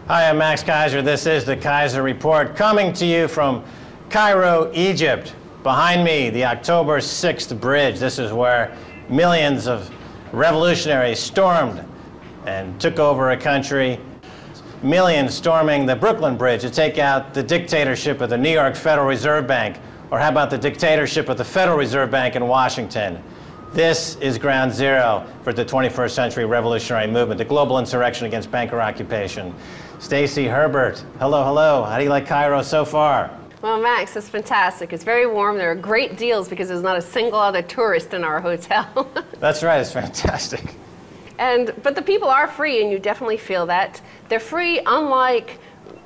Hi, I'm Max Keiser. This is the Keiser Report, coming to you from Cairo, Egypt. Behind me, the October 6th bridge. This is where millions of revolutionaries stormed and took over a country. Millions storming the Brooklyn Bridge to take out the dictatorship of the New York Federal Reserve Bank. Or how about the dictatorship of the Federal Reserve Bank in Washington? This is ground zero for the 21st century revolutionary movement, the global insurrection against banker occupation. Stacy Herbert, hello, hello. How do you like Cairo so far? Well, Max, it's fantastic. It's very warm. There are great deals because there's not a single other tourist in our hotel. That's right, it's fantastic. But the people are free, and you definitely feel that. They're free, unlike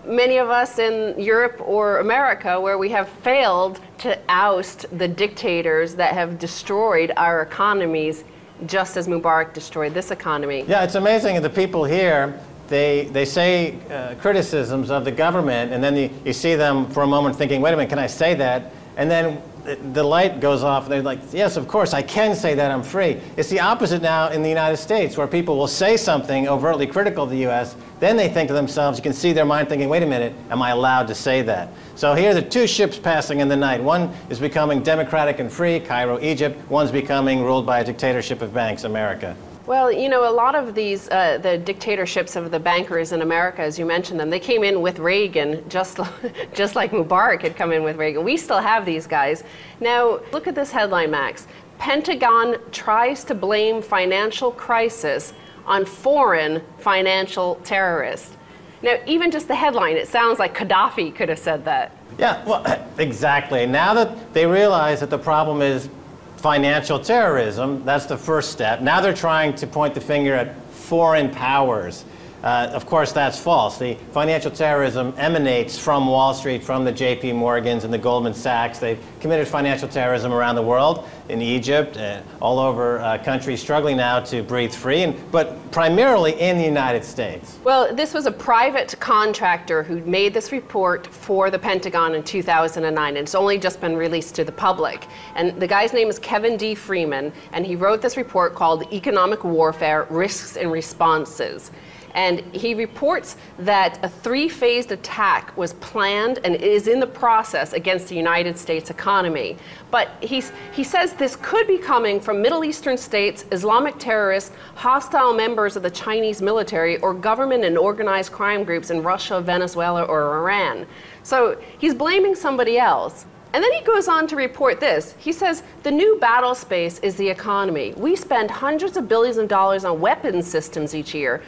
many of us in Europe or America, where we have failed to oust the dictators that have destroyed our economies, just as Mubarak destroyed this economy. Yeah, it's amazing. The people here, they say criticisms of the government, and then you see them for a moment thinking, wait a minute, can I say that? And then the light goes off, and they're like, yes, of course, I can say that, I'm free. It's the opposite now in the United States, where people will say something overtly critical of the U.S., then they think to themselves, you can see their mind thinking, wait a minute, am I allowed to say that? So here are the two ships passing in the night. One is becoming democratic and free, Cairo, Egypt. One's becoming ruled by a dictatorship of banks, America. Well, you know, a lot of these, the dictatorships of the bankers in America, as you mentioned them, they came in with Reagan, just like Mubarak had come in with Reagan. We still have these guys. Now, look at this headline, Max. Pentagon tries to blame financial crisis on foreign financial terrorists. Now, even just the headline, it sounds like Gaddafi could have said that. Yeah, well, exactly. Now that they realize that the problem is financial terrorism, that's the first step. Now they're trying to point the finger at foreign powers. Of course, that's false. The financial terrorism emanates from Wall Street, from the JP Morgans and the Goldman Sachs. They've committed financial terrorism around the world, in Egypt, all over countries struggling now to breathe free, but primarily in the United States. Well, this was a private contractor who made this report for the Pentagon in 2009, and it's only just been released to the public. And the guy's name is Kevin D. Freeman, and he wrote this report called Economic Warfare, Risks and Responses. And he reports that a three-phased attack was planned and is in the process against the United States economy. But he says this could be coming from Middle Eastern states, Islamic terrorists, hostile members of the Chinese military, or government and organized crime groups in Russia, Venezuela, or Iran. So he's blaming somebody else. And then he goes on to report this. He says, the new battle space is the economy. We spend hundreds of billions of dollars on weapons systems each year,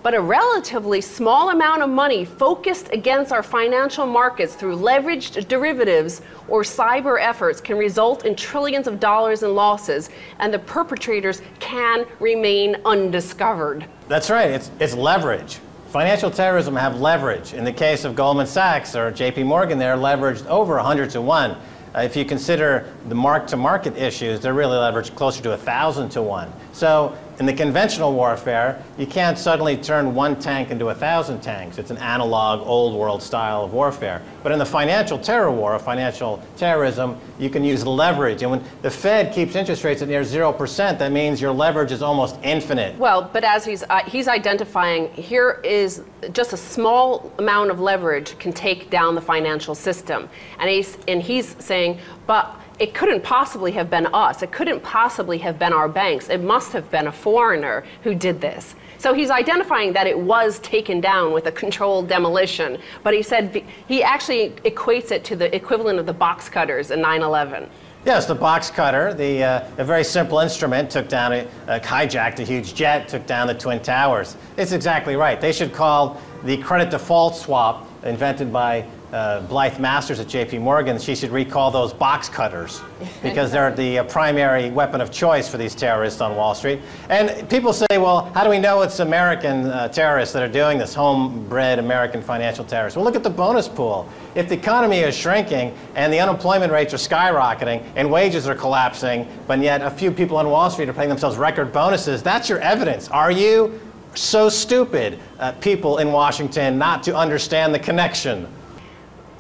but a relatively small amount of money focused against our financial markets through leveraged derivatives or cyber efforts can result in trillions of dollars in losses, and the perpetrators can remain undiscovered. That's right, it's leverage. Financial terrorism have leverage. In the case of Goldman Sachs or JP Morgan, they're leveraged over 100 to 1. If you consider the mark-to-market issues, they're really leveraged closer to 1,000 to 1. So in the conventional warfare, you can't suddenly turn one tank into 1,000 tanks. It's an analog, old-world style of warfare. But in the financial terror war, financial terrorism, you can use leverage. And when the Fed keeps interest rates at near 0%, that means your leverage is almost infinite. Well, but as he's identifying, here is just a small amount of leverage can take down the financial system. And he's saying, but it couldn't possibly have been us. It couldn't possibly have been our banks. It must have been a foreigner who did this. So he's identifying that it was taken down with a controlled demolition, but he said he actually equates it to the equivalent of the box cutters in 9/11. Yes, the box cutter, a very simple instrument, hijacked a huge jet, took down the Twin Towers. It's exactly right. They should call the credit default swap invented by Blythe Masters at JP Morgan. She should recall those box cutters because they're the primary weapon of choice for these terrorists on Wall Street. And people say, well, how do we know it's American terrorists that are doing this, homebred American financial terrorists? Well, look at the bonus pool. If the economy is shrinking and the unemployment rates are skyrocketing and wages are collapsing, but yet a few people on Wall Street are paying themselves record bonuses, that's your evidence. Are you so stupid, people in Washington, not to understand the connection?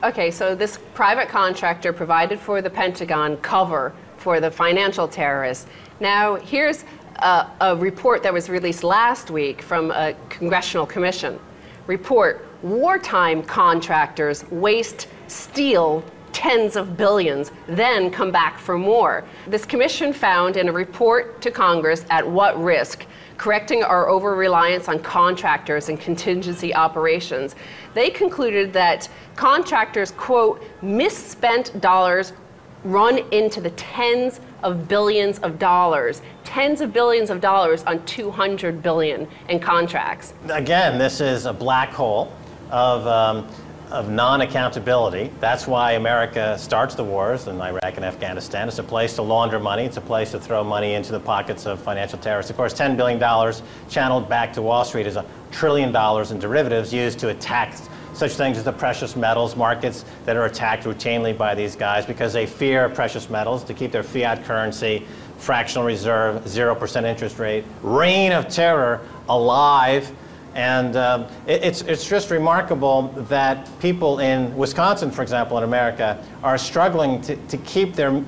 Okay, so this private contractor provided for the Pentagon cover for the financial terrorists. Now, here's a report that was released last week from a congressional commission. Report, wartime contractors waste, steal tens of billions, then come back for more. This commission found in a report to Congress, At What Risk? Correcting our over-reliance on contractors and contingency operations. They concluded that contractors, quote, misspent dollars run into the tens of billions of dollars on 200 billion in contracts. Again, this is a black hole of non-accountability. That's why America starts the wars in Iraq and Afghanistan. It's a place to launder money. It's a place to throw money into the pockets of financial terrorists. Of course, $10 billion channeled back to Wall Street is $1 trillion in derivatives used to attack such things as the precious metals markets that are attacked routinely by these guys because they fear precious metals to keep their fiat currency, fractional reserve, 0% interest rate, reign of terror alive. And it's just remarkable that people in Wisconsin, for example, in America, are struggling to keep their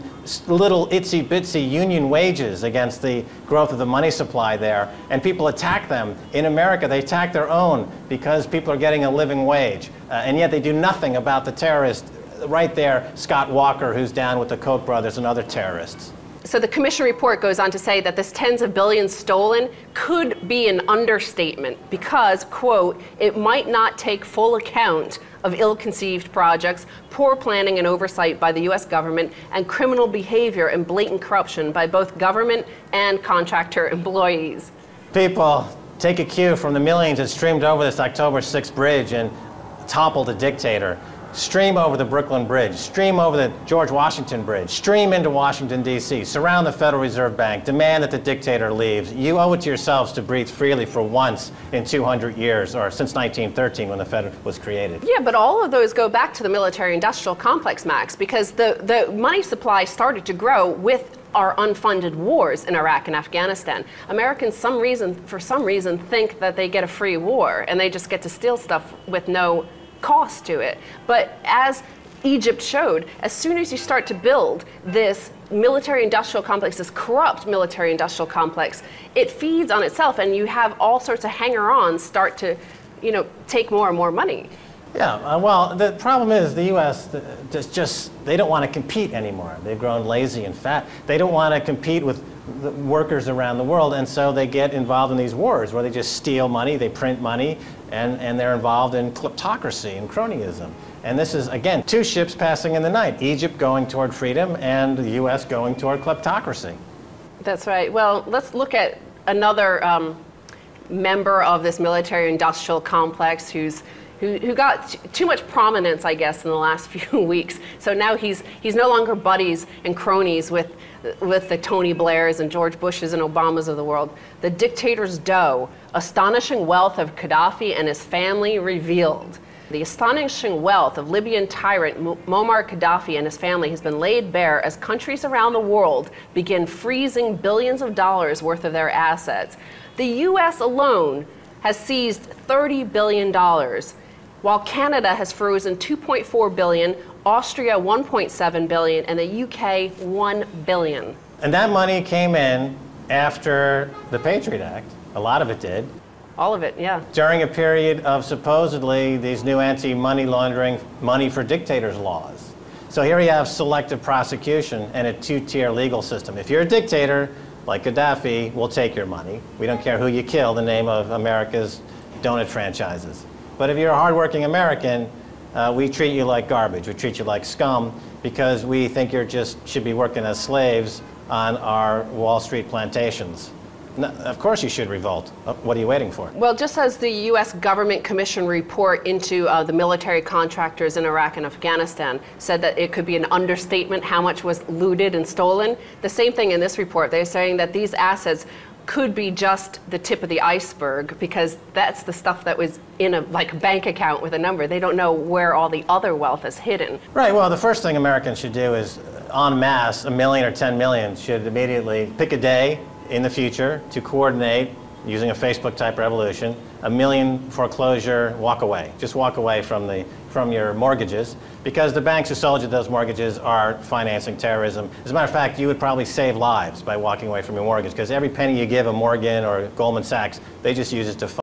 little itsy-bitsy union wages against the growth of the money supply there. And people attack them. In America, they attack their own because people are getting a living wage. And yet they do nothing about the terrorist right there, Scott Walker, who's down with the Koch brothers and other terrorists. So the commission report goes on to say that this tens of billions stolen could be an understatement because, quote, it might not take full account of ill-conceived projects, poor planning and oversight by the U.S. government, and criminal behavior and blatant corruption by both government and contractor employees. People, take a cue from the millions that streamed over this October 6th bridge and toppled a dictator. Stream over the Brooklyn Bridge, stream over the George Washington Bridge, stream into Washington, D.C., surround the Federal Reserve Bank, demand that the dictator leaves. You owe it to yourselves to breathe freely for once in 200 years, or since 1913 when the Fed was created. Yeah, but all of those go back to the military-industrial complex, Max, because the money supply started to grow with our unfunded wars in Iraq and Afghanistan. Americans, for some reason, think that they get a free war, and they just get to steal stuff with no cost to it. But as Egypt showed, as soon as you start to build this military-industrial complex, this corrupt military-industrial complex, it feeds on itself, and you have all sorts of hanger-ons start to, take more and more money. Yeah, well, the problem is the U.S. They don't want to compete anymore. They've grown lazy and fat. They don't want to compete with the workers around the world, and so they get involved in these wars where they just steal money, they print money, and they're involved in kleptocracy and cronyism. And this is, again, two ships passing in the night, Egypt going toward freedom and the U.S. going toward kleptocracy. That's right. Well, let's look at another member of this military-industrial complex who got too much prominence, I guess, in the last few weeks. So now he's no longer buddies and cronies with the Tony Blairs and George Bushes and Obamas of the world. The dictator's dough, astonishing wealth of Gaddafi and his family revealed. The astonishing wealth of Libyan tyrant Muammar Gaddafi and his family has been laid bare as countries around the world begin freezing billions of dollars worth of their assets. The U.S. alone has seized $30 billion, while Canada has frozen $2.4 billion, Austria $1.7 billion, and the UK $1 billion. And that money came in after the Patriot Act. A lot of it did. All of it, yeah. During a period of supposedly these new anti-money laundering, money for dictators laws. So here you have selective prosecution and a two-tier legal system. If you're a dictator, like Gaddafi, we'll take your money. We don't care who you kill in the name of America's donut franchises. But if you're a hardworking American, we treat you like garbage. We treat you like scum because we think should be working as slaves on our Wall Street plantations. No, of course you should revolt. What are you waiting for? Well, just as the U.S. government commission report into the military contractors in Iraq and Afghanistan said that it could be an understatement how much was looted and stolen, the same thing in this report. They're saying that these assets could be just the tip of the iceberg because that's the stuff that was in a bank account with a number. They don't know where all the other wealth is hidden. Right. Well, the first thing Americans should do is, en masse, 1 million or 10 million should immediately pick a day in the future to coordinate, using a Facebook-type revolution, 1 million foreclosure, walk away. Just walk away from your mortgages, because the banks who sold you those mortgages are financing terrorism. As a matter of fact, you would probably save lives by walking away from your mortgage, because every penny you give a Morgan or Goldman Sachs, they just use it to